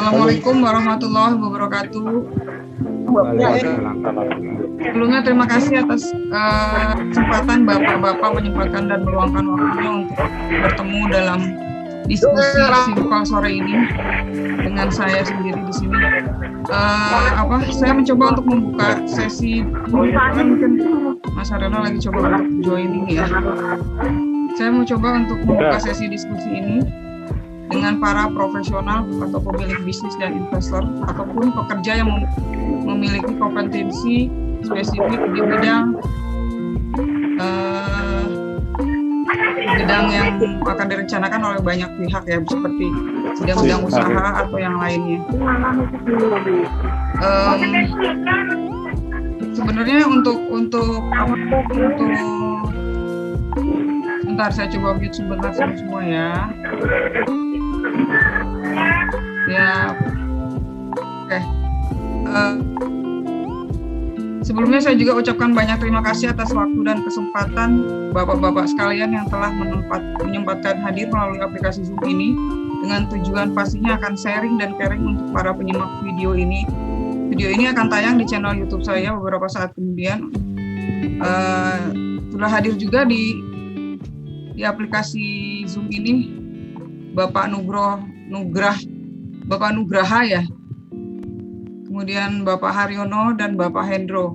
Assalamualaikum warahmatullahi wabarakatuh. Sebelumnya terima kasih atas kesempatan Bapak-Bapak menyempatkan dan meluangkan waktunya untuk bertemu dalam diskusi simpel sore ini dengan saya sendiri di sini. Saya mencoba untuk membuka sesi, mungkin Mas Haryono lagi coba untuk joining ya. Saya mau coba untuk membuka sesi diskusi ini dengan para profesional atau pemilik bisnis dan investor ataupun pekerja yang memiliki kompetensi spesifik di bidang yang akan direncanakan oleh banyak pihak ya, seperti bidang usaha atau yang lainnya. Sebenarnya untuk sebentar, saya coba mute sebentar semua ya. Ya, oke. Sebelumnya saya juga ucapkan banyak terima kasih atas waktu dan kesempatan Bapak-Bapak sekalian yang telah menyempatkan hadir melalui aplikasi Zoom ini dengan tujuan pastinya akan sharing dan caring untuk para penyimak video ini. Video ini akan tayang di channel YouTube saya beberapa saat kemudian. Sudah hadir juga di aplikasi Zoom ini Bapak Nugraha ya. Kemudian Bapak Haryono dan Bapak Hendro.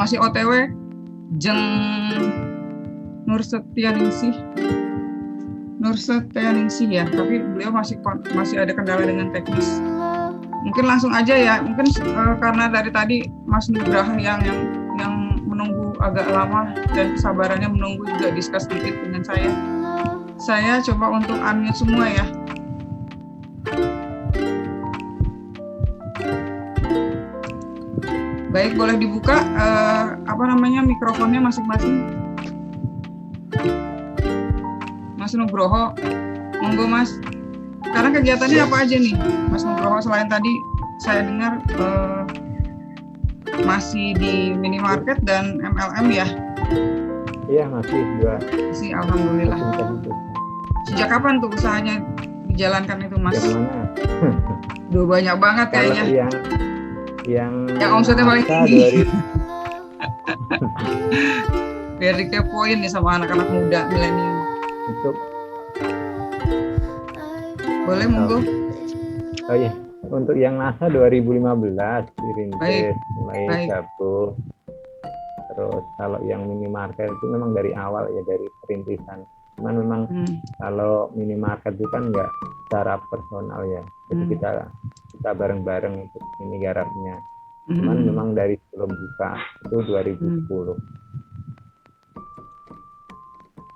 Masih OTW Jeng Nursetianingsih ya, tapi beliau masih ada kendala dengan teknis. Mungkin langsung aja ya, mungkin karena dari tadi Mas Nugraha yang menunggu agak lama dan kesabarannya menunggu juga diskus sedikit dengan saya. Saya coba untuk unmute semua ya. Baik, boleh dibuka mikrofonnya masing-masing. Mas Nugroho, monggo Mas. Sekarang kegiatannya apa aja nih, Mas Nugroho? Selain tadi saya dengar masih di minimarket dan MLM ya? Iya, masih juga. Masih, alhamdulillah. Sejak kapan tuh usahanya dijalankan itu, Mas? Yang mana? Duh, banyak banget kayaknya. Yang omsetnya paling tinggi. Biar dikepoin nih sama anak-anak muda milenial. Boleh monggo. Oh iya, untuk yang NASA 2015 dirintis, mulai gabung. Terus kalau yang minimarket itu memang dari awal ya, dari perintisan. Cuman memang kalau minimarket itu kan nggak secara personal ya, jadi kita bareng-bareng untuk ini garapnya. Cuman memang dari sebelum buka itu 2010.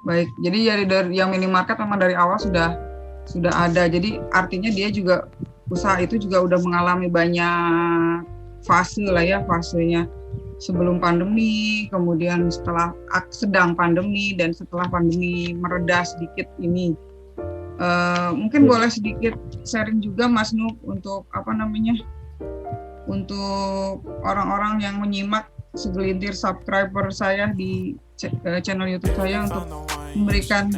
Baik, jadi dari yang minimarket memang dari awal sudah ada. Jadi artinya dia juga usaha itu juga udah mengalami banyak fase lah ya, fasenya sebelum pandemi, kemudian setelah sedang pandemi, dan setelah pandemi mereda sedikit ini. Mungkin boleh sedikit sharing juga Mas Nuk untuk untuk orang-orang yang menyimak segelintir subscriber saya di channel YouTube saya, untuk memberikan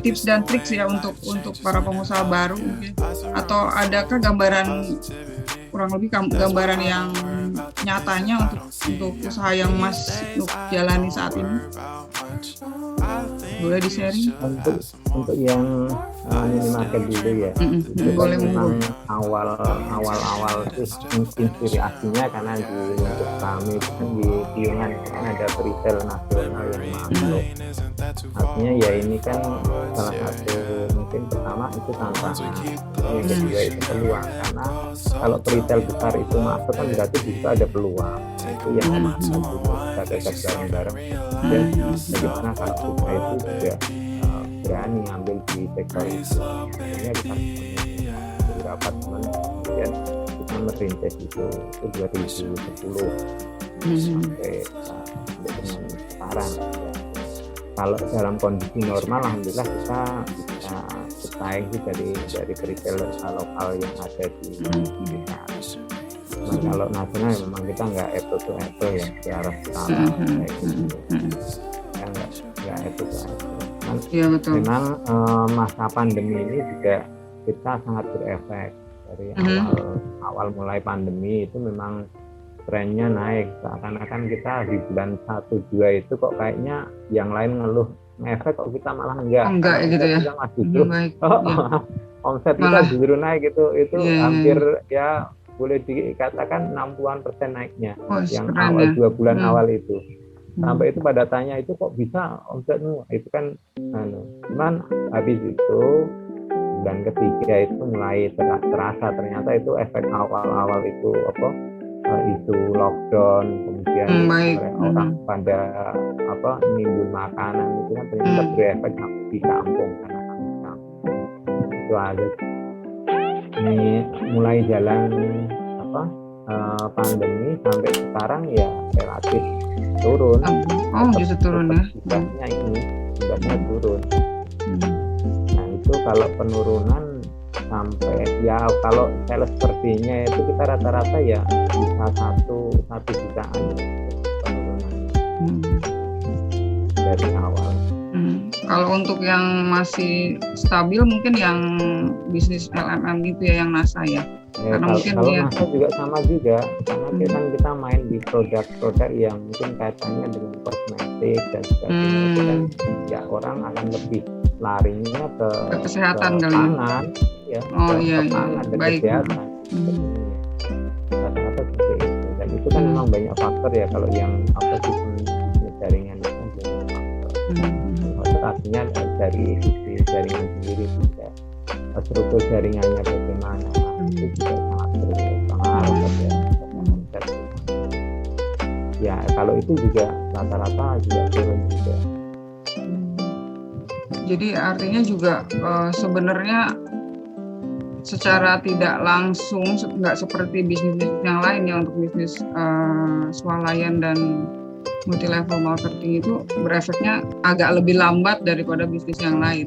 tips dan trik ya untuk para pengusaha baru mungkin. Atau adakah kurang lebih gambaran yang nyatanya untuk usaha yang Mas Nuk jalani saat ini? Boleh di-sharing? Untuk yang minimarket dulu ya. Itu boleh, memang awal itu inspirasinya karena di lingkup kami di Piungan kan ada retail nasional yang masuk. Artinya ya ini kan salah satu, mungkin pertama itu tantangan, yang kedua itu peluang, karena kalau retail besar itu masuk kan berarti bisa ada peluang. Itu yang masuk kita tetap bareng-bareng. Dan bagaimana kalau kita itu juga berani ngambil di sektor itu. Akhirnya kita beberapa teman kemudian kita merintis itu 2010 sampai dengan sekarang. Kalau dalam kondisi normal, alhamdulillah kita bisa bersaing dari retailer lokal yang ada di kita. Nah, kalau nasional memang kita nggak apple to apple ya, secara skala kayak gitu. Nggak apple to apple. Iya, betul. Memang masa pandemi ini juga kita sangat berefek dari awal mulai pandemi itu memang trennya naik, seakan-akan kita di bulan 1-2 itu kok kayaknya yang lain ngeluh ngefek kok kita malah enggak gitu ya. Kita masih justru omset kita justru naik itu hampir ya boleh dikatakan 60% naiknya yang awal 2 bulan awal itu. Sampai itu pada tanya itu kok bisa omsetmu, itu kan cuman habis itu bulan ketiga itu mulai terasa ternyata itu efek awal-awal itu itu lockdown, kemudian orang pada nimbun makanan itu kan ternyata berefek di kampung karena itu ada ini mulai jalan pandemi sampai sekarang ya relatif turun. Justru turun ya. Jumlahnya turun. Nah itu kalau penurunan sampai ya kalau sales sepertinya itu kita rata-rata ya bisa satu jutaan penurunan dari awal. Kalau untuk yang masih stabil mungkin yang bisnis LMM itu ya yang NASA ya. Karena kalau NASA juga sama juga karena kita main di produk-produk yang mungkin kaitannya dengan kosmetik dan sebagainya itu kan ya orang akan lebih larinya ke kesehatan kali pangan ya. Pangan dan kesehatan. Rata-rata seperti itu dan itu kan memang banyak faktor ya kalau yang jaringan itu banyak faktor. Artinya dari sisi jaringan sendiri juga struktur jaringannya bagaimana itu juga sangat berpengaruh ya kalau itu juga rata-rata juga turun juga. Jadi artinya juga sebenarnya secara tidak langsung nggak seperti bisnis yang lain ya untuk bisnis swalayan dan multi level marketing itu berefeknya agak lebih lambat daripada bisnis yang lain.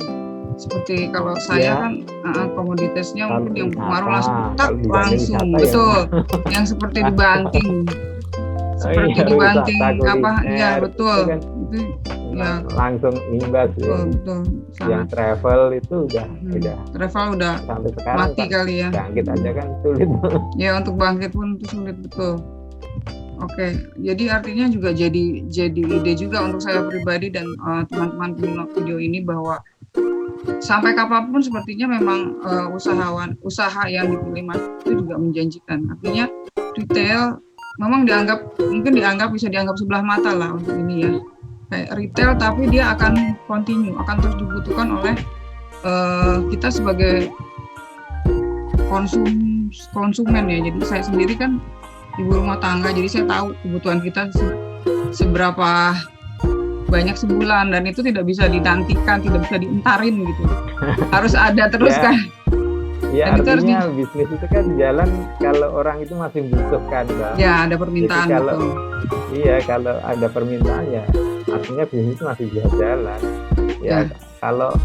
Seperti kalau saya kan komoditasnya mungkin yang pengaruh langsung betul ya. Yang seperti dibanting dibanting betul kan, itu ya langsung imbas betul. Yang travel itu udah travel udah sampai sekarang mati kali ya, bangkit aja kan sulit ya untuk bangkit pun itu sulit betul. Oke, jadi artinya juga jadi ide juga untuk saya pribadi dan teman-teman penyimak video ini bahwa sampai kapanpun sepertinya memang usaha yang dipilih Mas itu juga menjanjikan. Artinya retail memang bisa dianggap sebelah mata lah untuk ini ya. Kayak retail tapi dia akan continue, akan terus dibutuhkan oleh kita sebagai konsumen ya. Jadi saya sendiri kan ibu rumah tangga, jadi saya tahu kebutuhan kita seberapa banyak sebulan dan itu tidak bisa dinantikan, tidak bisa dientarin gitu. Harus ada terus kan. Ya dan artinya bisnis itu kan jalan kalau orang itu masih membutuhkan, Mbak. Ya ada permintaan. Jadi kalau ada permintaan ya artinya bisnis itu masih bisa jalan. Ya. Kalau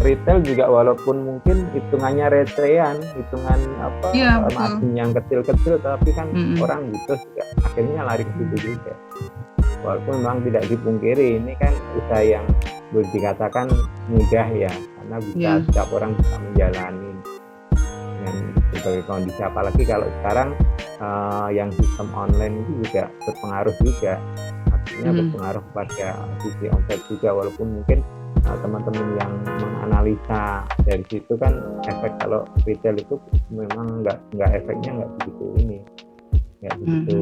retail juga walaupun mungkin hitungannya recehan, hitungan margin yang kecil-kecil tapi kan orang butuh juga akhirnya lari ke situ juga. Walaupun memang tidak dipungkiri ini kan usaha yang boleh dikatakan mudah ya karena bisa setiap orang bisa menjalani dengan berbagai kondisi, apalagi kalau sekarang yang sistem online itu juga berpengaruh juga, artinya berpengaruh pada sisi omset juga walaupun mungkin teman-teman yang menganalisa dari situ kan efek kalau retail itu memang nggak efeknya nggak begitu ini, nggak begitu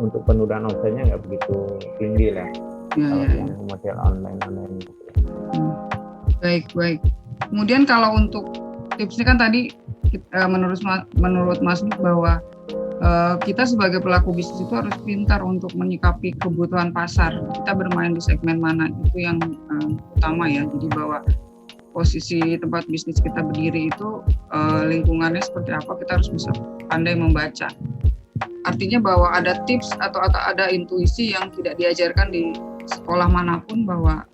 untuk penurunan omsetnya nggak begitu tinggi lah kalau yang model online gitu. Baik. Kemudian kalau untuk tipsnya kan tadi menurut Mas Nik bahwa kita sebagai pelaku bisnis itu harus pintar untuk menyikapi kebutuhan pasar. Kita bermain di segmen mana itu yang utama ya. Jadi bahwa posisi tempat bisnis kita berdiri itu lingkungannya seperti apa, kita harus bisa pandai membaca. Artinya bahwa ada tips atau ada intuisi yang tidak diajarkan di sekolah manapun bahwa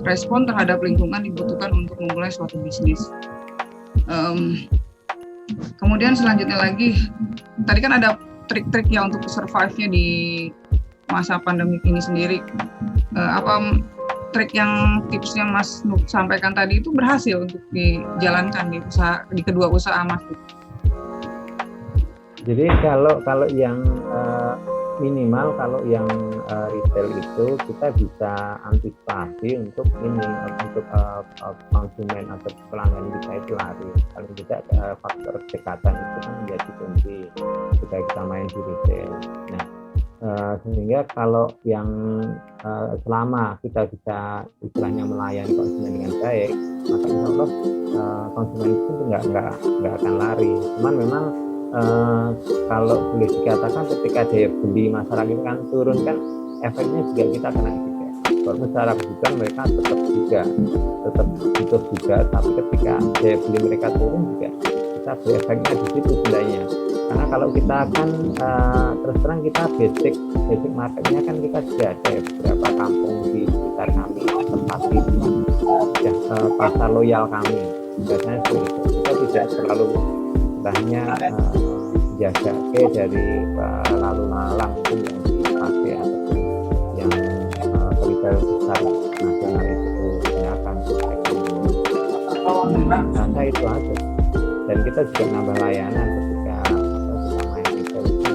respon terhadap lingkungan dibutuhkan untuk memulai suatu bisnis. Kemudian selanjutnya lagi, tadi kan ada trik-trik ya untuk survive-nya di masa pandemi ini sendiri. Apa trik yang tipsnya Mas Nuk sampaikan tadi itu berhasil untuk dijalankan di kedua usaha Mas Nuk? Jadi kalau yang minimal kalau yang retail itu kita bisa antisipasi untuk konsumen atau pelanggan kita itu lari. Paling tidak faktor kedekatan itu kan menjadi kunci ketika kita main di retail. Nah, sehingga kalau yang selama kita bisa istilahnya melayani konsumen dengan baik, maka insya Allah konsumen itu nggak akan lari. Cuman memang kalau boleh dikatakan ketika daya beli masyarakat kan turun kan efeknya juga kita kena juga. Kalau secara kebutuhan mereka tetap butuh juga, tapi ketika daya beli mereka turun juga kita efeknya di situ sebenarnya. Karena kalau kita kan terus terang kita basic marketnya kan kita sudah ada beberapa kampung di sekitar kami tempat itu ya pasar loyal kami. Biasanya kita tidak terlalu istilahnya jaga dari lalu lalang itu yang dipakai ataupun yang retail besar nasional itu akan rasa itu aja. Dan kita juga nambah layanan ketika kita main retail itu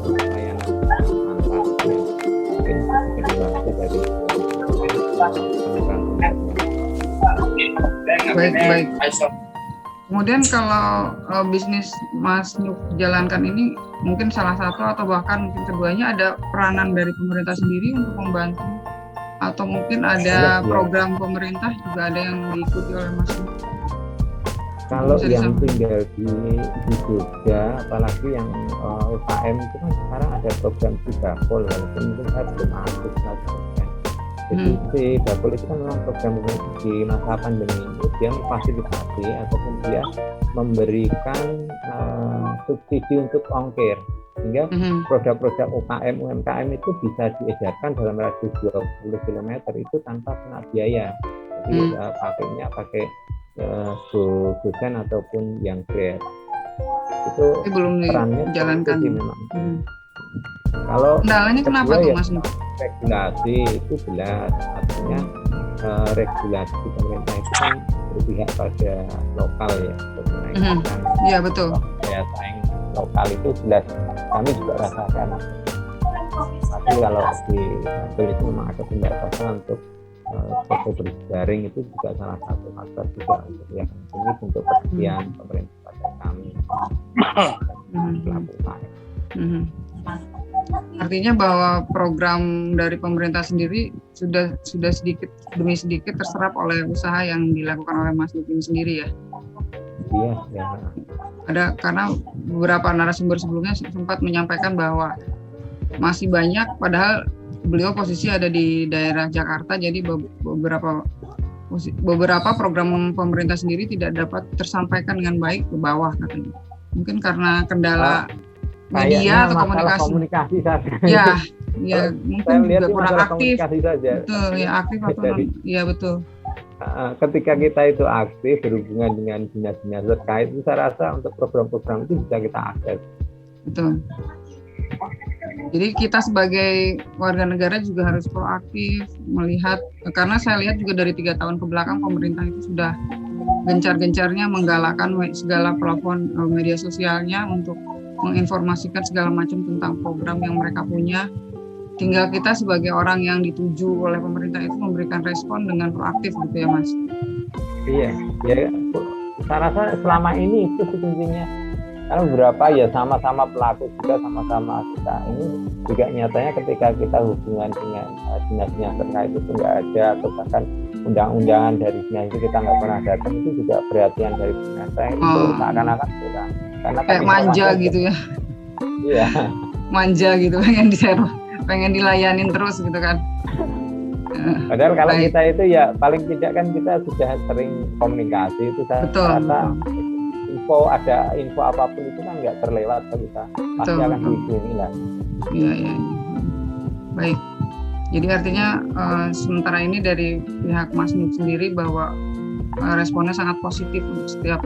layanan antar yang mungkin kedua dari Baik. Kemudian kalau bisnis Mas Nuk jalankan ini mungkin salah satu atau bahkan mungkin keduanya ada peranan dari pemerintah sendiri untuk membantu, atau mungkin ada program pemerintah juga ada yang diikuti oleh Mas Nuk. Kalau yang tinggal di Jogja, apalagi yang UKM itu kan sekarang ada program Sidapol, walaupun mungkin saya belum aktif saja. Jadi si Dapol itu kan memang program di masa pandemi ini dia memfasilitasi ataupun dia memberikan subsidi untuk ongkir, sehingga produk-produk UMKM itu bisa diedarkan dalam radius 20 km itu tanpa kena biaya. Jadi pakai Gosen ataupun yang Grab itu belum perannya dijalankan memang. Kalau kendalanya kenapa tuh Mas Nuk? Regulasi itu jelas, artinya regulasi pemerintah itu kan berpihak pada lokal ya, menaikkan iya betul. Daya saing lokal itu jelas kami juga rasakan. Tapi kalau di Apple itu memang ada pembatasan untuk toko berjaring, itu juga salah satu faktor juga untuk yang ini bentuk perhatian pemerintah pada kami pelaku UKM. Artinya bahwa program dari pemerintah sendiri sudah sedikit demi sedikit terserap oleh usaha yang dilakukan oleh Mas Nuk sendiri ya? Iya, ya. Ada, karena beberapa narasumber sebelumnya sempat menyampaikan bahwa masih banyak, padahal beliau posisi ada di daerah Jakarta, jadi beberapa program pemerintah sendiri tidak dapat tersampaikan dengan baik ke bawah katanya. Mungkin karena kendala media atau komunikasi saja. Ya mungkin juga kurang aktif. Betul, ya aktif atau ya betul. Ketika kita itu aktif berhubungan dengan dinas-dinas terkait, saya rasa untuk program-program itu bisa kita akses. Betul. Jadi kita sebagai warga negara juga harus proaktif melihat, karena saya lihat juga dari 3 tahun ke belakang pemerintah itu sudah gencar-gencarnya menggalakkan segala platform media sosialnya untuk menginformasikan segala macam tentang program yang mereka punya. Tinggal kita sebagai orang yang dituju oleh pemerintah itu memberikan respon dengan proaktif gitu ya Mas. Iya, ya saya rasa selama ini itu kuncinya. Karena beberapa ya sama-sama pelaku juga, sama-sama kita ini juga nyatanya ketika kita hubungan dengan dinas-dinas terkait itu nggak ada, atau bahkan undang-undangan dari dinas itu kita nggak pernah datang, itu juga perhatian dari pemerintah itu seakan-akan kurang. Karena kayak manja gitu ya. Iya. Manja gitu, pengen dilayanin terus gitu kan. Padahal kalau kita itu ya paling tidak kan kita sudah sering komunikasi itu, saya rasa info apapun itu kan nggak terlewat ke kita, pasti akan dihubungi lah. Iya. Baik. Jadi artinya sementara ini dari pihak Mas Nuk sendiri bahwa responnya sangat positif untuk setiap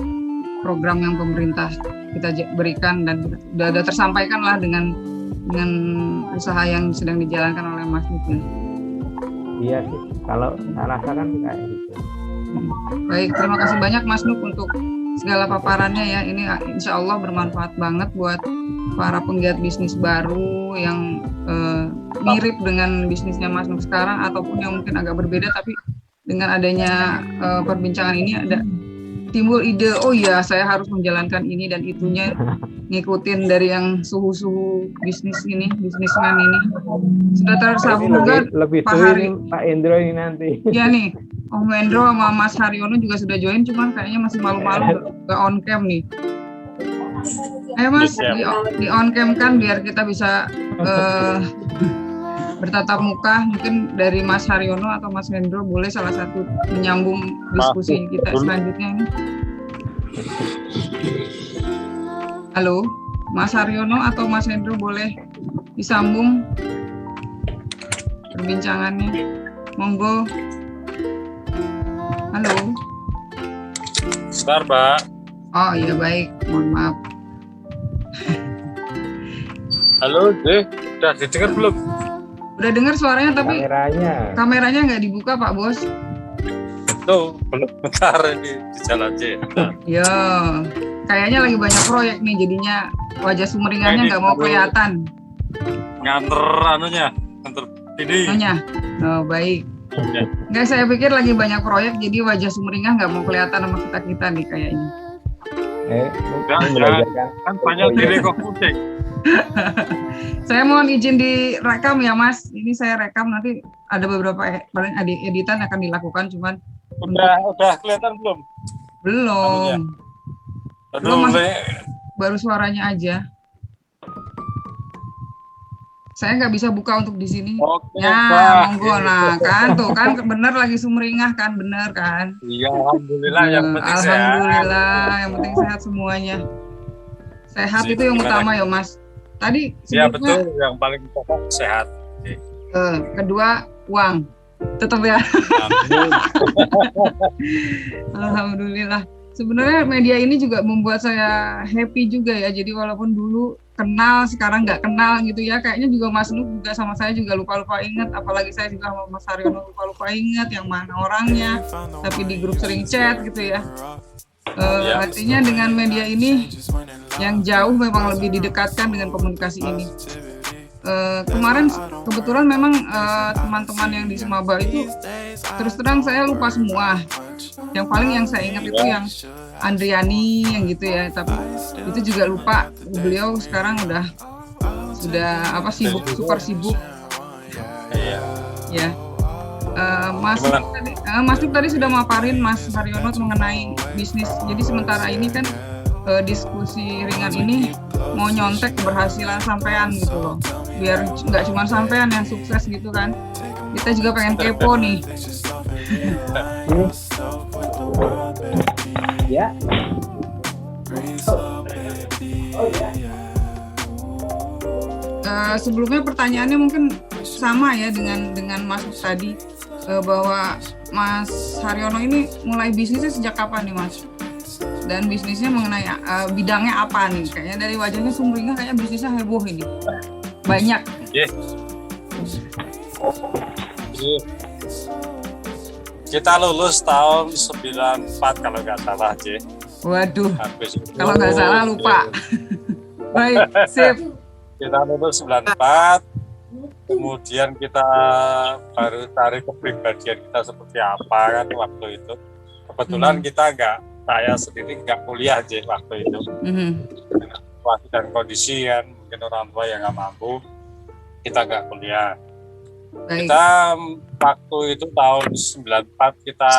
program yang pemerintah kita berikan, dan sudah tersampaikan lah dengan usaha yang sedang dijalankan oleh Mas Nuk. Iya sih, kalau saya rasakan kayak gitu. Baik, terima kasih banyak Mas Nuk untuk segala paparannya ya. Ini insya Allah bermanfaat banget buat para penggiat bisnis baru yang mirip dengan bisnisnya Mas Nuk sekarang ataupun yang mungkin agak berbeda, tapi dengan adanya perbincangan ini ada timbul ide, oh iya saya harus menjalankan ini dan itunya, ngikutin dari yang suhu-suhu bisnis ini, bisnismen ini. Sudah tersambung juga lebih Pak suhu Hari. ini Pak Endro ini nanti. Iya nih, Om Wendro sama Mas Haryono juga sudah join, cuman kayaknya masih malu-malu nggak on cam nih. Ayo Mas, di on cam kan biar kita bisa bertatap muka. Mungkin dari Mas Haryono atau Mas Wendro boleh salah satu menyambung diskusi kita selanjutnya ini. Halo, Mas Haryono atau Mas Wendro boleh disambung perbincangannya. Monggo. Halo. Sebentar, Mbak. Oh iya baik, mohon maaf. Halo, Deh. Udah didengar belum? Udah dengar suaranya tapi kameranya nggak dibuka Pak Bos. Tuh, belum, bentar ini di jalan aja. Ya, kayaknya lagi banyak proyek nih, jadinya wajah sumringahnya nggak mau kelihatan. Nganter anunya, nganter ini. Oh baik. Ya. Nggak, saya pikir lagi banyak proyek, jadi wajah sumringah nggak mau kelihatan sama kita nih kayaknya. Kan banyak diri kok kucing. Saya mohon izin direkam ya Mas. Ini saya rekam, nanti ada beberapa paling editan akan dilakukan, cuman udah kelihatan belum? Belum. Belum Mas, baru suaranya aja. Saya nggak bisa buka untuk di sini. Oke, ya, monggo. Nah, kan tuh kan bener lagi sumringah kan, bener kan? Iya, alhamdulillah yang penting alhamdulillah, yang penting sehat semuanya. Sehat itu yang utama ya, Mas. Tadi ya betul, yang paling pokok sehat. Kedua uang. Tetap ya. Alhamdulillah. Sebenarnya media ini juga membuat saya happy juga ya. Jadi walaupun dulu kenal, sekarang nggak kenal gitu ya. Kayaknya juga Mas Nuk juga sama saya juga lupa-lupa ingat. Apalagi saya juga sama Mas Haryono lupa-lupa ingat yang mana orangnya. Tapi di grup sering chat gitu ya. Artinya dengan media ini yang jauh memang lebih didekatkan dengan komunikasi ini. Kemarin kebetulan memang teman-teman yang di Semaba itu terus terang saya lupa semua. Yang paling yang saya ingat itu yang Andriani yang gitu ya, tapi itu juga lupa. Beliau sekarang sudah super sibuk. Ya. Mas Nuk tadi sudah maparin Mas Haryono mengenai bisnis. Jadi sementara ini kan diskusi ringan ini mau nyontek keberhasilan sampean gitu loh. Biar nggak cuma sampean yang sukses gitu kan. Kita juga pengen kepo nih. Ya. Sebelumnya pertanyaannya mungkin sama ya dengan Mas Nuk tadi, bahwa Mas Haryono ini mulai bisnisnya sejak kapan nih Mas? Dan bisnisnya mengenai bidangnya apa nih? Kayaknya dari wajahnya sumringah kayaknya bisnisnya heboh ini. Banyak. Kita lulus tahun 94 kalau nggak salah, J. Waduh. Kalau nggak salah lupa. Baik, sip. Kita lulus 94. Kemudian kita baru cari kepribadian kita seperti apa kan waktu itu. Kebetulan saya sendiri nggak kuliah aja waktu itu. Situasi dan kondisi kan mungkin orang tua yang nggak mampu, kita nggak kuliah. Baik. Kita waktu itu tahun 94 kita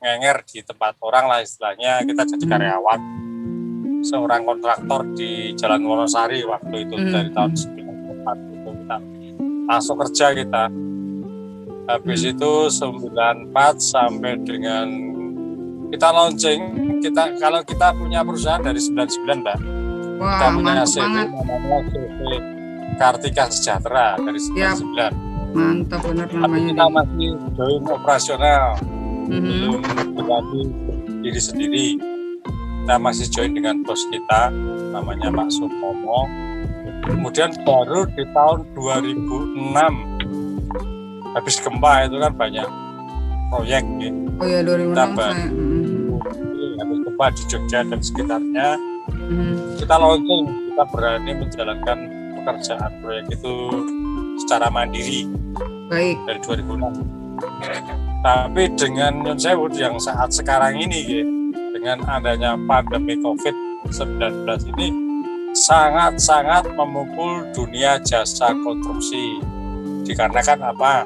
ngenger di tempat orang lah istilahnya, kita jadi karyawan seorang kontraktor di Jalan Wonosari waktu itu dari tahun 94 itu kita langsung kerja kita. Habis itu 94 sampai dengan kita launching, kalau kita punya perusahaan dari 99 Mbak. Wah, kita punya CV namanya CV Kartika Sejahtera dari 99. Mantap benar namanya. Tapi kita masih join operasional, belum menjadi diri sendiri. Kita masih join dengan bos kita, namanya Pak Supomo. Kemudian baru di tahun 2006 habis gempa itu kan banyak proyek gitu. Oh ya 2006 Kita saya. habis gempa di Jogja dan sekitarnya, kita launching, kita berani menjalankan pekerjaan proyek itu secara mandiri. Baik. Dari 2006. Tapi dengan Nyun Sewu yang saat sekarang ini gitu, dengan adanya pandemi COVID-19 ini sangat-sangat memukul dunia jasa konstruksi. Dikarenakan apa?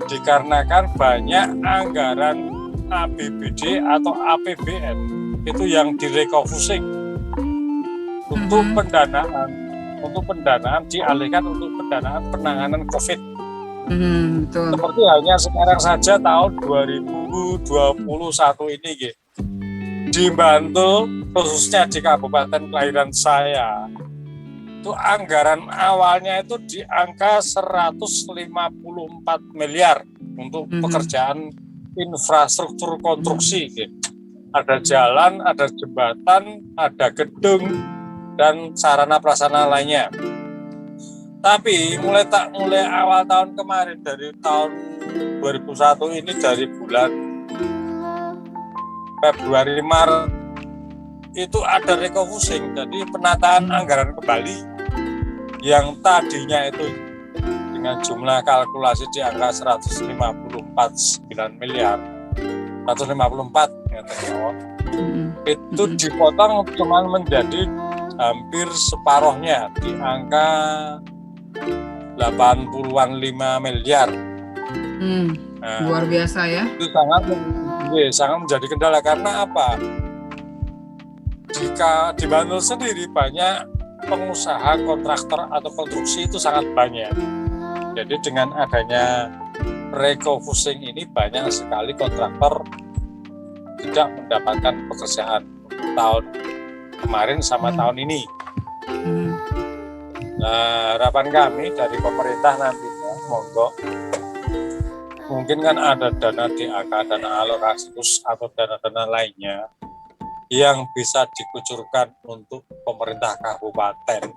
Dikarenakan banyak anggaran APBD atau APBN itu yang direfocusing untuk pendanaan dialihkan untuk pendanaan penanganan COVID. Betul. Seperti halnya sekarang saja tahun 2021 ini gitu, di Bantul khususnya di kabupaten kelahiran saya itu anggaran awalnya itu di angka 154 miliar untuk pekerjaan infrastruktur konstruksi gitu. Ada jalan, ada jembatan, ada gedung dan sarana prasarana lainnya. Tapi mulai awal tahun kemarin dari tahun 2001 ini dari bulan Februari Maret itu ada refocusing, jadi penataan anggaran kembali yang tadinya itu dengan jumlah kalkulasi di angka 154,9 miliar 154 ya, itu dipotong cuma menjadi hampir separuhnya di angka 80-an 5 miliar. Nah, luar biasa ya. Itu sangat menjadi kendala karena apa? Jika di Bantul sendiri banyak pengusaha kontraktor atau konstruksi itu sangat banyak. Jadi dengan adanya refocusing ini banyak sekali kontraktor tidak mendapatkan pekerjaan tahun kemarin sama tahun ini. Nah, harapan kami dari pemerintah nantinya, monggo, mungkin kan ada dana DAK, dana alokasi khusus atau dana-dana lainnya yang bisa dikucurkan untuk pemerintah kabupaten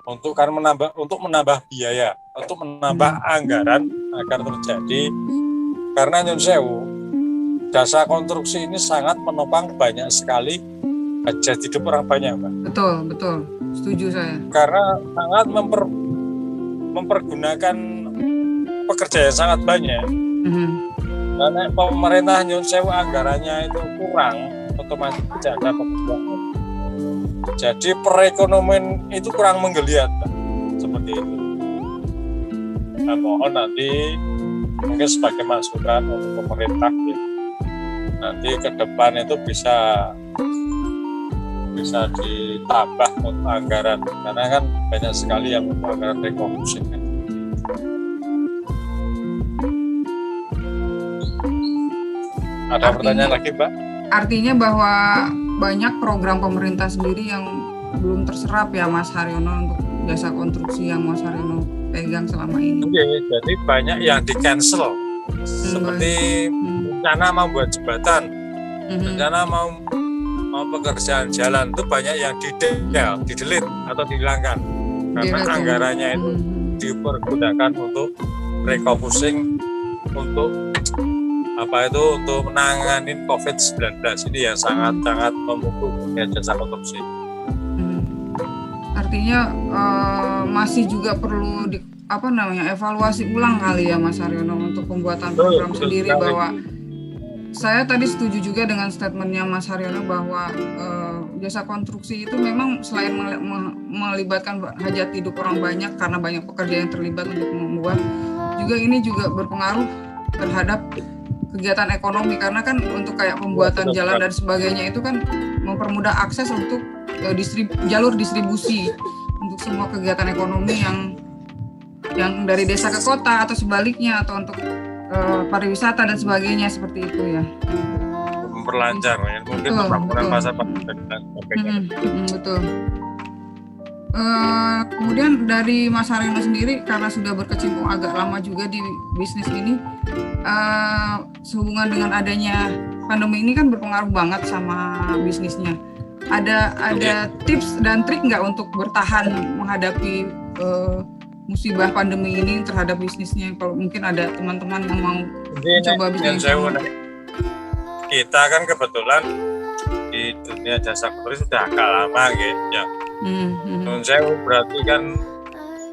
untuk menambah biaya, untuk menambah anggaran agar terjadi, karena Nyun Sewu jasa konstruksi ini sangat menopang banyak sekali hajat hidup orang banyak, Mbak. Betul, setuju saya. Karena sangat mempergunakan pekerja yang sangat banyak. Karena pemerintah Nyun Sewu anggarannya itu kurang, otomatis tidak ada pekerjaan. Jadi perekonomian itu kurang menggeliat, Mbak. Seperti itu. Nah, mohon nanti mungkin sebagai masukan untuk pemerintah ya, nanti ke depan itu bisa ditambah untuk anggaran, karena kan banyak sekali yang untuk anggaran rekonstruksi. Ada pertanyaan lagi, Mbak? Artinya bahwa banyak program pemerintah sendiri yang belum terserap ya Mas Haryono untuk jasa konstruksi yang Mas Haryono pegang selama ini. Jadi banyak yang di-cancel, seperti rencana mau buat jembatan, rencana mau pekerjaan jalan itu banyak yang di-delete atau dihilangkan karena anggarannya itu dipergunakan untuk refocusing untuk untuk menangani COVID-19 ini yang sangat-sangat memukul dunia jasa konstruksi. Artinya masih juga perlu evaluasi ulang kali ya Mas Haryono untuk pembuatan program sendiri, bahwa saya tadi setuju juga dengan statementnya Mas Haryono bahwa jasa konstruksi itu memang selain melibatkan hajat hidup orang banyak karena banyak pekerja yang terlibat untuk membuat, juga ini juga berpengaruh terhadap kegiatan ekonomi, karena kan untuk kayak pembuatan jalan dan sebagainya itu kan mempermudah akses untuk jalur distribusi untuk semua kegiatan ekonomi yang dari desa ke kota atau sebaliknya, atau untuk pariwisata dan sebagainya seperti itu ya. Memperlancar ya, mungkin pembangunan pasar dan sebagainya. Betul. Kemudian dari Mas Haryono sendiri, karena sudah berkecimpung agak lama juga di bisnis ini, sehubungan dengan adanya pandemi ini kan berpengaruh banget sama bisnisnya. Ada tips dan trik nggak untuk bertahan menghadapi musibah pandemi ini terhadap bisnisnya. Kalau mungkin ada teman-teman yang mau coba bisnis. Kita kan kebetulan di dunia jasa kurir sudah agak lama gitu ya. Nun sewu berarti kan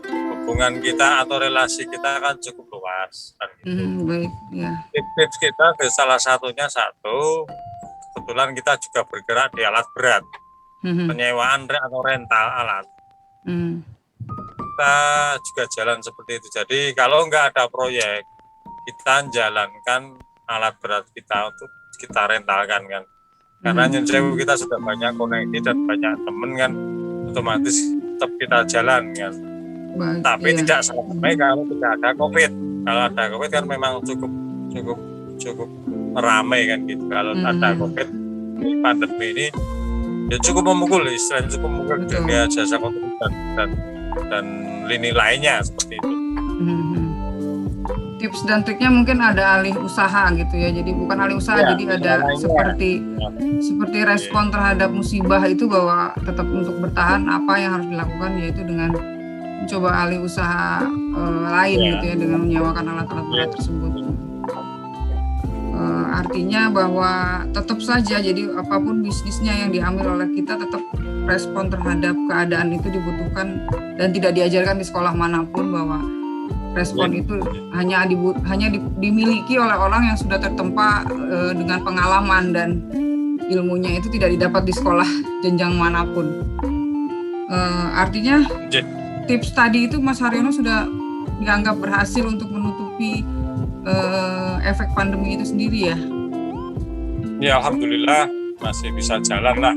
hubungan kita atau relasi kita kan cukup luas. Baik, ya. Tips kita salah satunya kebetulan kita juga bergerak di alat berat, penyewaan atau rental alat. Kita juga jalan seperti itu. Jadi kalau nggak ada proyek, kita jalankan alat berat kita untuk kita rentalkan kan. Karena nyun sewu kita sudah banyak koneksi dan banyak temen kan, otomatis tetap kita jalan kan. Baik, tapi tidak sampai kalau tidak ada COVID. Kalau ada COVID kan memang cukup ramai kan gitu. Kalau ada COVID, pandemi ini ya cukup memukul, istilahnya cukup memukul dunia jasa kurir dan lini lainnya seperti itu. Tips dan triknya mungkin ada alih usaha gitu ya. Jadi bukan alih usaha, jadi ada seperti respon terhadap musibah itu, bahwa tetap untuk bertahan apa yang harus dilakukan, yaitu dengan mencoba alih usaha lain gitu ya, dengan menyewakan alat-alat berat tersebut. Artinya bahwa tetap saja, jadi apapun bisnisnya yang diambil oleh kita, tetap respon terhadap keadaan itu dibutuhkan dan tidak diajarkan di sekolah manapun, bahwa respon itu hanya dimiliki oleh orang yang sudah tertempa dengan pengalaman, dan ilmunya itu tidak didapat di sekolah jenjang manapun. Artinya tips tadi itu Mas Haryono sudah dianggap berhasil untuk menutupi efek pandemi itu sendiri ya? Ya alhamdulillah masih bisa jalan lah.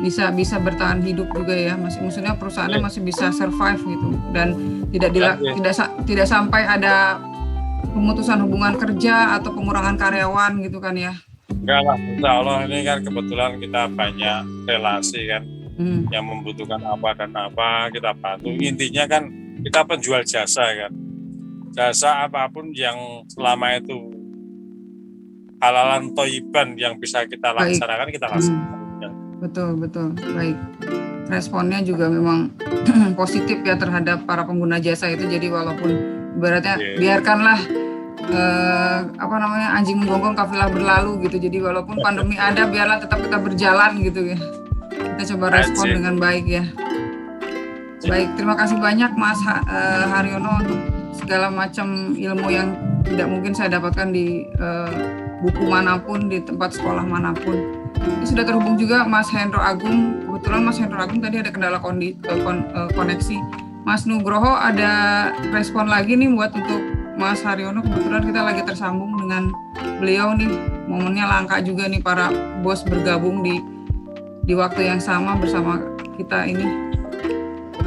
Bisa bertahan hidup juga ya, maksudnya perusahaannya masih bisa survive gitu, dan tidak sampai ada pemutusan hubungan kerja atau pengurangan karyawan gitu kan ya? Enggak lah, insya Allah ini kan kebetulan kita banyak relasi kan, yang membutuhkan apa dan apa kita bantu. Intinya kan kita penjual jasa kan, jasa apapun yang selama itu halalan toiban yang bisa kita laksanakan, kita laksanakan. Betul, baik. Responnya juga memang positif ya terhadap para pengguna jasa itu. Jadi walaupun ibaratnya biarkanlah anjing menggonggong kafilah berlalu gitu. Jadi walaupun pandemi ada, biarlah tetap kita berjalan gitu ya. Kita coba respon dengan baik ya. Baik, terima kasih banyak Mas Haryono untuk segala macam ilmu yang tidak mungkin saya dapatkan di buku manapun, di tempat sekolah manapun. Ini sudah terhubung juga Mas Hendro Agung. Kebetulan Mas Hendro Agung tadi ada kendala koneksi. Mas Nugroho ada respon lagi nih buat untuk Mas Haryono. Kebetulan kita lagi tersambung dengan beliau nih. Momennya langka juga nih para bos bergabung di waktu yang sama bersama kita ini.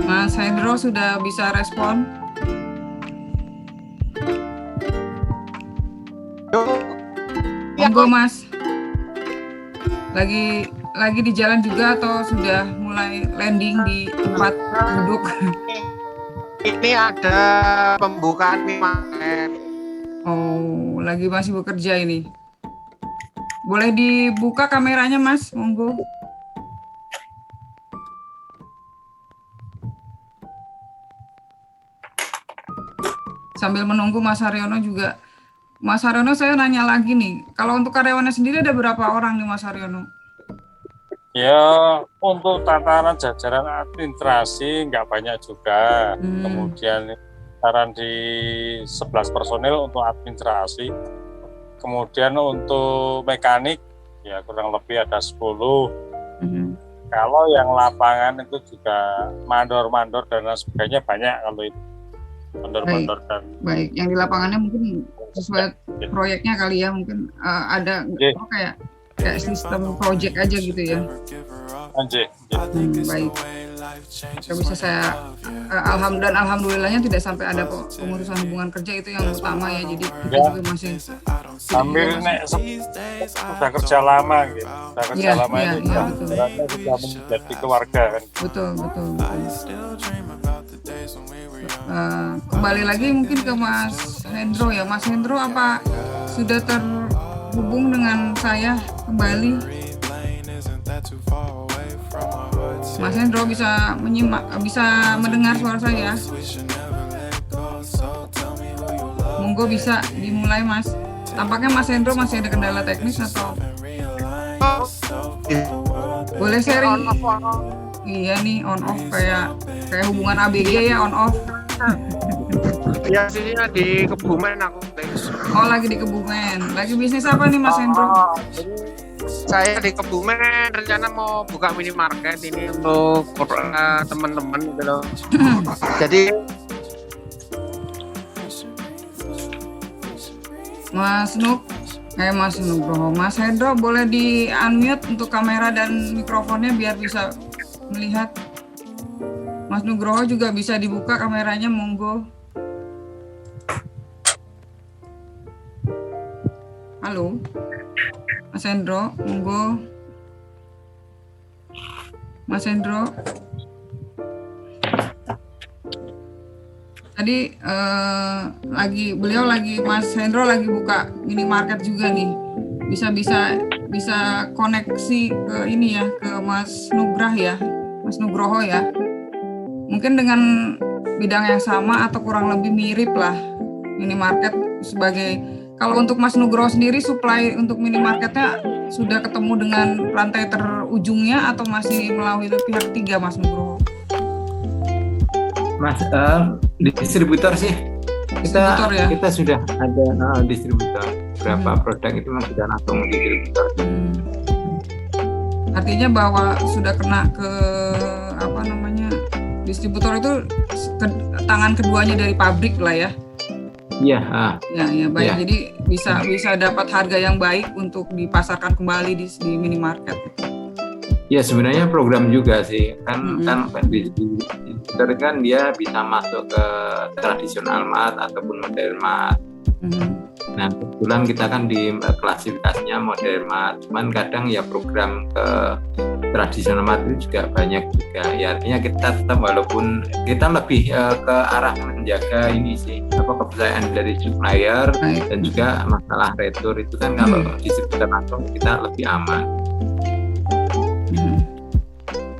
Mas Hendro sudah bisa respon? Monggo Mas. Lagi di jalan juga atau sudah mulai landing di tempat duduk? Ini ada pembukaan PMN. Oh, lagi masih bekerja ini. Boleh dibuka kameranya Mas, monggo. Sambil menunggu Mas Haryono juga. Mas Haryono, saya nanya lagi nih, kalau untuk karyawannya sendiri ada berapa orang nih Mas Haryono? Ya, untuk tataran jajaran administrasi nggak banyak juga. Kemudian tataran di 11 personil untuk administrasi. Kemudian untuk mekanik, ya kurang lebih ada 10. Kalau yang lapangan itu juga mandor-mandor dan lain sebagainya banyak kalau itu. Mandor-mandor dan... Baik, yang di lapangannya mungkin sesuai proyeknya kali ya, mungkin ada kayak sistem project aja gitu ya. Baik. Bisa saya alhamdulillahnya tidak sampai ada pemutusan hubungan kerja, itu yang utama ya. Jadi kita juga masih sambil sudah kerja lama gitu. Sudah kerja lama itu sudah menjadi keluarga kan. Betul. Kembali lagi mungkin ke Mas Hendro ya. Mas Hendro, apa sudah terhubung dengan saya kembali? Mas Hendro bisa mendengar suara saya? Monggo bisa dimulai Mas. Tampaknya Mas Hendro masih ada kendala teknis atau boleh sharing? Iya nih on off kayak hubungan ABG ya on off. Ya sininya di Kebumen aku. Oh lagi di Kebumen. Lagi bisnis apa nih Mas Hendro? Saya di Kebumen rencana mau buka minimarket ini untuk teman-teman gitu loh. Jadi Mas Nugroho, Mas Hendro boleh di unmute untuk kamera dan mikrofonnya biar bisa melihat. Mas Nugroho juga bisa dibuka kameranya, monggo. Halo, Mas Hendro, monggo. Mas Hendro. Tadi beliau lagi Mas Hendro lagi buka minimarket juga nih. Bisa koneksi ke ini ya, ke Mas Nugroho ya. Mungkin dengan bidang yang sama atau kurang lebih mirip lah minimarket sebagai. Kalau untuk Mas Nugroho sendiri supply untuk minimarketnya sudah ketemu dengan rantai terujungnya atau masih melalui pihak ketiga Mas Nugroho? Mas, distributor sih. Distributor ya? Kita sudah ada distributor. Beberapa produk itu memang sudah langsung distributor. Artinya bahwa sudah kena ke distributor itu tangan keduanya dari pabrik lah ya. Iya. Ya baik. Ya. Jadi bisa dapat harga yang baik untuk dipasarkan kembali di minimarket. Ya sebenarnya program juga sih kan distributor kan dia bisa masuk ke tradisional mat ataupun modern mat. Nah kebetulan kita kan di klasifikasinya modern mat, cuman kadang ya program ke tradisional mat itu juga banyak juga. Ya artinya kita tetap walaupun kita lebih ke arah menjaga ini sih kepercayaan dari supplier dan juga masalah retur itu kan kalau distributor langsung kita lebih aman.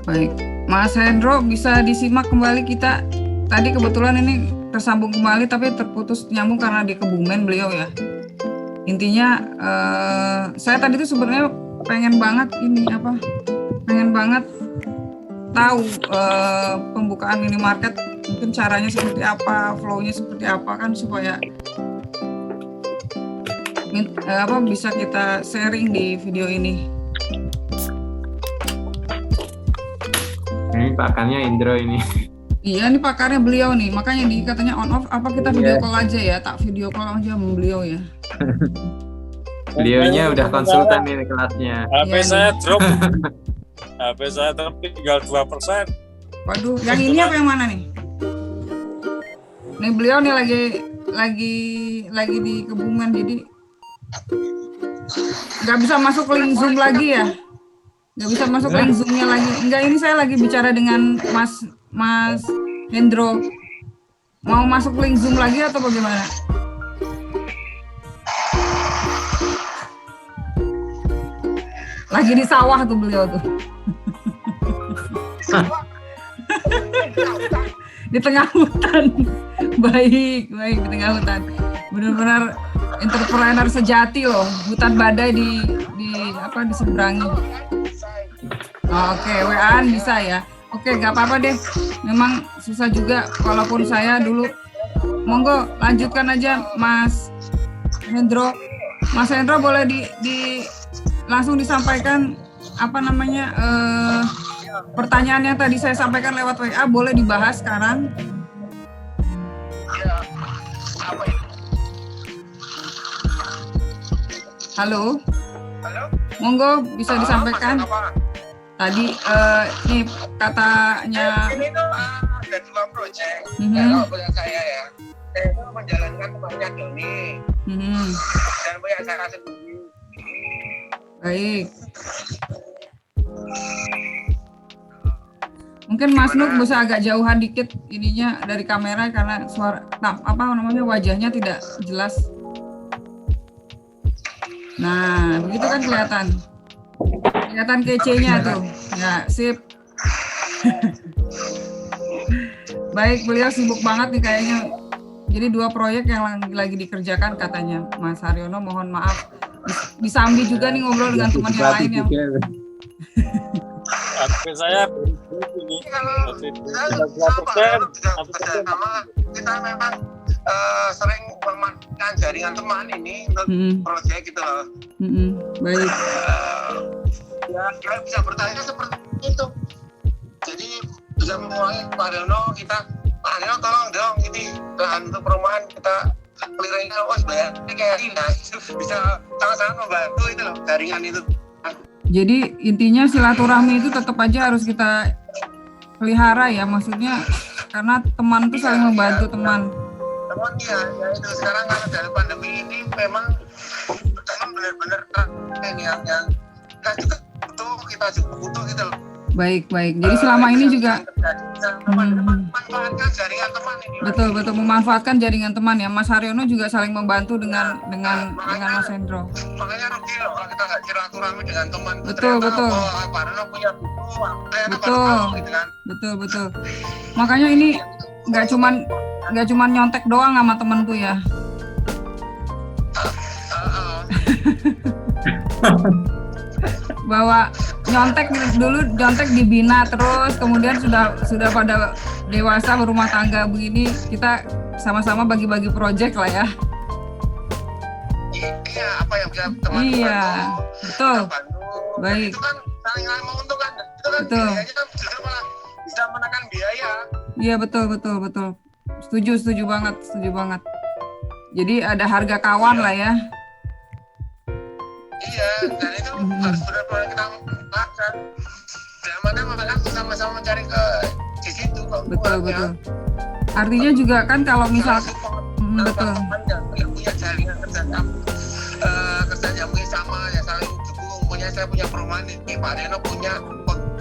Baik, Mas Hendro bisa disimak kembali kita. Tadi kebetulan ini tersambung kembali tapi terputus nyambung karena di Kebumen beliau ya. Intinya saya tadi itu sebenarnya pengen banget tahu pembukaan minimarket mungkin caranya seperti apa, flow-nya seperti apa kan supaya bisa kita sharing di video ini. Ini pakarnya Indro ini. Iya, ini pakarnya beliau nih. Makanya katanya on off. Apa kita video call aja ya? Tak video call aja sama beliau ya. Beliaunya udah konsultan ini kelasnya. HP saya drop. HP saya drop tinggal 2%. Waduh, yang ini apa yang mana nih? Nih beliau nih lagi di Kebumen jadi nggak bisa masuk link Zoom lagi ya. Nggak bisa masuk link Zoom-nya lagi. Enggak, ini saya lagi bicara dengan Mas Hendro. Mau masuk link Zoom lagi atau bagaimana? Lagi di sawah tuh beliau tuh. Di tengah hutan. Baik, di tengah hutan. Benar-benar entrepreneur sejati loh. Hutan badai di seberangi. Oke, WA-an bisa ya. Oke, nggak apa-apa deh. Memang susah juga, walaupun saya dulu. Monggo, lanjutkan aja, Mas Hendro. Mas Hendro boleh langsung disampaikan pertanyaan yang tadi saya sampaikan lewat WA, boleh dibahas sekarang. Halo. Monggo bisa disampaikan. Tadi ini katanya ini tuh ada 2 proyek. Kalau punya saya ya, saya itu menjalankan punya Doni dan punya saya sendiri. Baik. Mungkin Mas Nuk bisa agak jauhan dikit ininya dari kamera karena wajahnya tidak jelas. Nah, begitu kan kelihatan. Kelihatan kece-nya tuh. Ya, sip. Baik, beliau sibuk banget nih kayaknya. Jadi 2 proyek yang lagi dikerjakan katanya. Mas Haryono, mohon maaf. Disambi juga nih ngobrol dengan teman yang lain yang HP saya ini Kalau kita memang sering memanfaatkan jaringan teman ini untuk proyek gitu loh. Baik. Ya, kita bisa bertanya seperti itu. Jadi bisa memulai Pak Haryono, Pak Haryono tolong dong ini lahan untuk perumahan kita clearing awas bayarnya kayak ini, nah, bisa sama-sama membantu itu loh jaringan itu. Jadi intinya silaturahmi itu tetap aja harus kita pelihara ya, maksudnya karena teman itu saling membantu teman. Teman ya itu sekarang karena dari pandemi ini memang teman benar-benar ini yang kita juga butuh gitu loh. Baik. Jadi selama ini juga memanfaatkan jaringan teman ini. betul memanfaatkan jaringan teman ya. Mas Haryono juga saling membantu dengan Mas Hendro. Makanya rugi loh kalau kita nggak silaturahmi dengan teman. Betul. Pak Haryono punya buku, gitu kan. Betul. Makanya ini nggak cuman nyontek doang sama temen tuh ya. Bahwa nyontek dibina terus, kemudian sudah pada dewasa berumah tangga begini, kita sama-sama bagi-bagi proyek lah ya. Iya, apa yang bisa teman Iya, betul. Baik. Itu kan saling menguntungkan. Itu kan Betul. biayanya kan justru malah bisa menekan biaya. Iya, betul. Setuju banget. Jadi ada harga kawan lah ya. Iya, dan itu harus benar-benar kita lakukan. Dan mana kan sama-sama mencari ke di situ. Betul. Artinya juga kan kalau misal betul. Yang punya jaringan kerjanya mungkin sama ya, saling dukung. Saya punya perumahan ini, Pak Haryono punya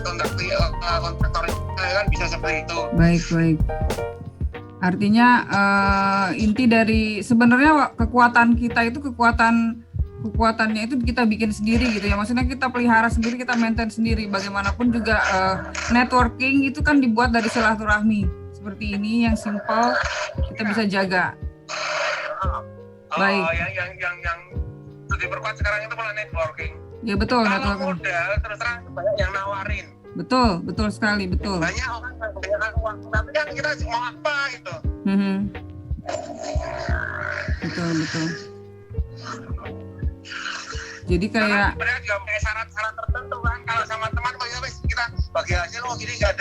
kontraktor kan bisa seperti itu. Baik. Artinya inti dari sebenarnya kekuatan kita itu kekuatannya itu kita bikin sendiri gitu ya, maksudnya kita pelihara sendiri, kita maintain sendiri. Bagaimanapun juga networking itu kan dibuat dari silaturahmi seperti ini yang simple, kita bisa jaga. Baik. Yang diperkuat sekarang itu malah networking. Ya betul. Kalau modal terus terang banyak yang nawarin. Betul sekali, betul. Banyak orang kebanyakan uang, tapi kan kita mau apa gitu. Betul. Jadi kayak sebenarnya juga punya syarat-syarat tertentu kan, kalau sama teman kok ya wis kita bagi hasil gini nggak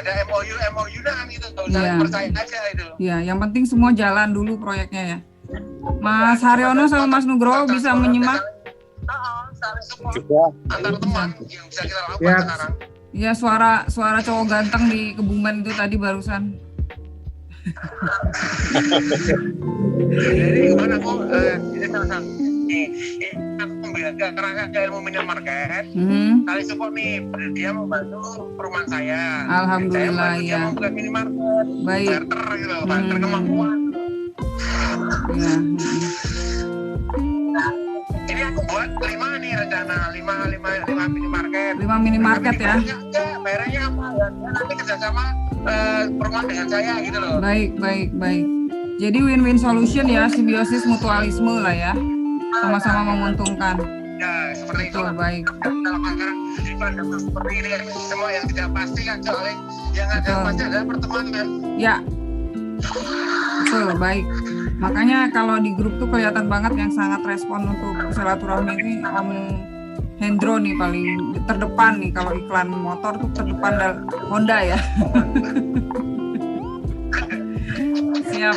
ada MOU kan gitu, saling percaya aja itu. Iya, yang penting semua jalan dulu proyeknya ya. Mas Haryono sama Mas Nugroho bisa menyimak. Saling support antar teman yang bisa kita lakukan sekarang. Iya, suara cowok ganteng di Kebumen itu tadi barusan. Jadi gimana kok ini salah satu aku memberikan ilmu minimarket. Kali support nih, dia membantu perumahan saya. Alhamdulillah saya ya. membuka minimarket. Baik. Barter gitu, barter kemampuan. Ya. Jadi aku buat 5 nih rencana, 5 minimarket. 5 minimarket ya. Bayarnya apa? Ya nanti kerjasama perumahan dengan saya gitu loh. Baik. Jadi win-win solution ya, simbiosis mutualisme lah ya. Sama-sama menguntungkan. Ya, seperti itu. Betul, baik. Kalau sekarang di pandemi seperti ini kan semua yang tidak pasti kan, soalnya yang ada pasti adalah pertemanan. Ya. Betul, baik. Makanya kalau di grup tuh kelihatan banget yang sangat respon untuk silaturahmi ini Om Hendro nih paling terdepan nih, kalau iklan motor tuh terdepan Honda ya. Siap.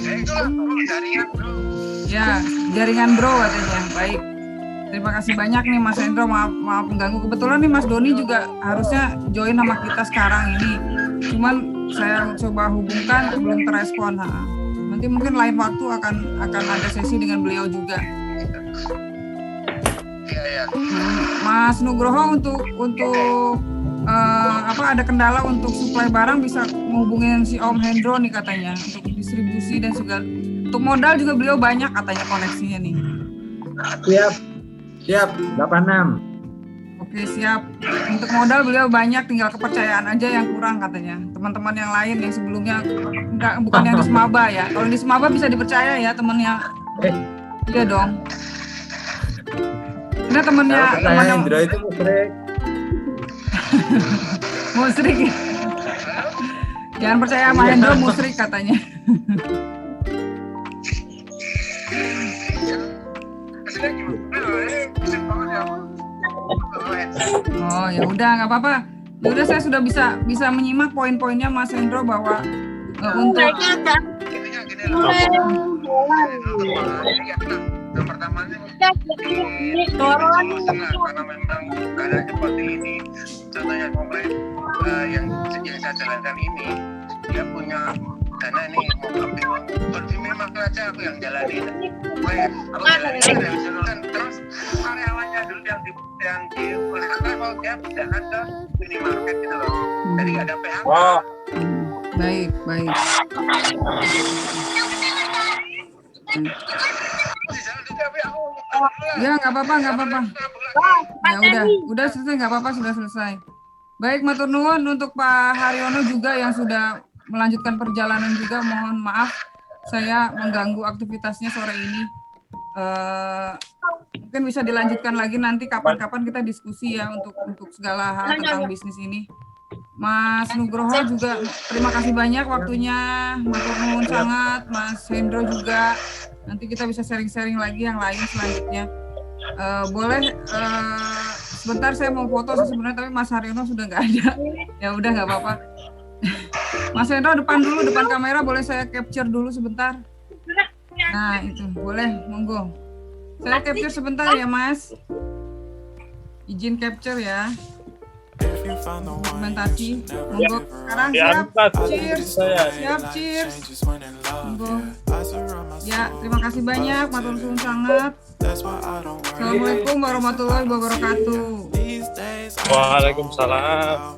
Ya itulah jaringan bro. Ya, jaringan bro katanya. Baik. Terima kasih banyak nih Mas Hendro, maaf mengganggu. Kebetulan nih Mas Doni juga harusnya join sama kita sekarang ini. Cuman saya coba hubungkan belum terrespon. Nanti mungkin lain waktu akan ada sesi dengan beliau juga. Iya. Mas Nugroho untuk ada kendala untuk suplai barang bisa menghubungin si Om Hendro nih katanya untuk distribusi dan juga untuk modal juga beliau banyak katanya koneksinya nih. Siap 86. Oke, siap. Untuk modal beliau banyak, tinggal kepercayaan aja yang kurang katanya. Teman-teman yang lain yang sebelumnya bukan yang di Semaba ya. Kalau di Semaba bisa dipercaya ya temennya. Iya dong. Ini temennya Indra itu musyrik. Musrik. Jangan percaya sama Hendro, musrik katanya. Oh ya udah nggak apa-apa. Ya udah saya sudah bisa menyimak poin-poinnya Mas Hendro bahwa untuk yang pertamanya karena memang keadaan seperti ini, contohnya pemerintah yang saya jalankan ini, dia punya dana ini mau ambil memang aja aku yang jalani, aku jalani terus karyawannya dulu yang di level dia pindahkan ke minimarket gitu loh, jadi nggak ada PHK. Wah, baik. Ya nggak apa-apa. Ya udah selesai, nggak apa-apa, sudah selesai. Baik, matur nuwun untuk Pak Haryono juga yang sudah melanjutkan perjalanan juga. Mohon maaf saya mengganggu aktivitasnya sore ini. Mungkin bisa dilanjutkan lagi nanti kapan-kapan kita diskusi ya untuk segala hal tentang bisnis ini. Mas Nugroho juga terima kasih banyak waktunya, matur nuwun sangat. Mas Hendro juga, nanti kita bisa sharing-sharing lagi yang lain selanjutnya. Boleh sebentar saya mau foto sih sebenarnya, tapi Mas Haryono sudah nggak ada. Ya udah nggak apa-apa. Mas Hendro depan kamera, boleh saya capture dulu sebentar. Nah itu boleh, monggo. Saya capture sebentar ya Mas. Izin capture ya. Dokumentasi, monggo. Sekarang siap, cheers. Monggo. Ya, terima kasih banyak, matur suwun sangat. Assalamualaikum warahmatullahi wabarakatuh. Waalaikumsalam.